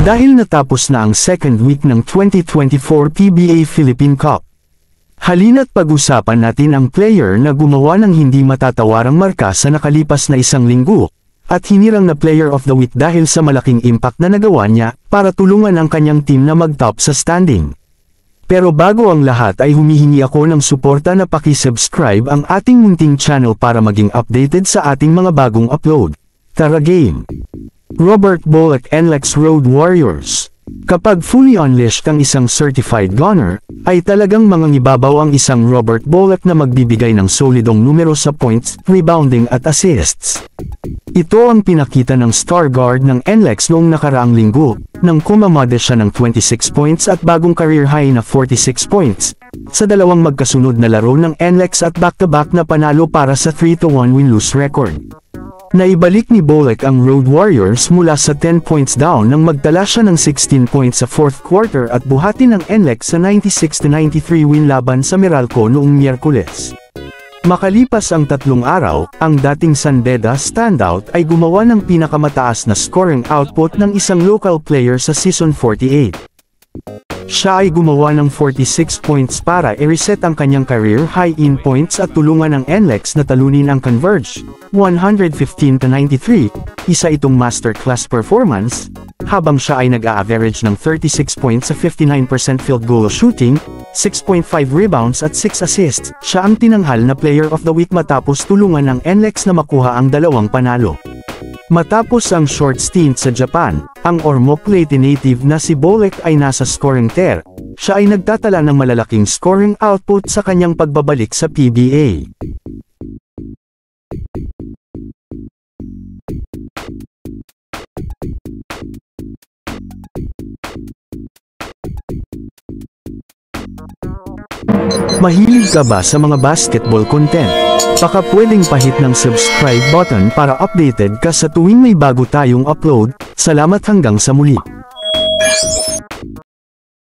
Dahil natapos na ang second week ng 2024 PBA Philippine Cup. Halina't pag-usapan natin ang player na gumawa ng hindi matatawarang marka sa nakalipas na isang linggo, at hinirang na Player of the Week dahil sa malaking impact na nagawa niya para tulungan ang kanyang team na mag-top sa standing. Pero bago ang lahat ay humihingi ako ng suporta na paki-subscribe ang ating munting channel para maging updated sa ating mga bagong upload. Tara game! Robert Bolac NLEX Road Warriors. Kapag fully unleashed ang isang certified gunner, ay talagang mangangibabaw ang isang Robert Bolac na magbibigay ng solidong numero sa points, rebounding at assists. Ito ang pinakita ng star guard ng NLEX noong nakaraang linggo, nang kumamada siya ng 26 points at bagong career high na 46 points, sa dalawang magkasunod na laro ng NLEX at back-to-back na panalo para sa 3-1 win-lose record. Naibalik ni Bolac ang Road Warriors mula sa 10 points down nang magtala siya ng 16 points sa fourth quarter at buhati ng NLEX sa 96-93 win laban sa Meralco noong Miyerkules. Makalipas ang 3 araw, ang dating San Beda standout ay gumawa ng pinakamataas na scoring output ng isang local player sa Season 48. Siya ay gumawa ng 46 points para i-reset ang kanyang career high in points at tulungan ng NLEX na talunin ang Converge, 115-93, isa itong masterclass performance, habang siya ay nag-a-average ng 36 points sa 59% field goal shooting, 6.5 rebounds at 6 assists. Siya ang tinanghal na Player of the Week matapos tulungan ng NLEX na makuha ang 2 panalo. Matapos ang short stint sa Japan, ang Ormo Plate native na si Bolac ay nasa scoring tear. Siya ay nagtatala ng malalaking scoring output sa kanyang pagbabalik sa PBA. Mahilig ka ba sa mga basketball content? Baka pwedeng pahit ng subscribe button para updated ka sa tuwing may bago tayong upload. Salamat hanggang sa muli.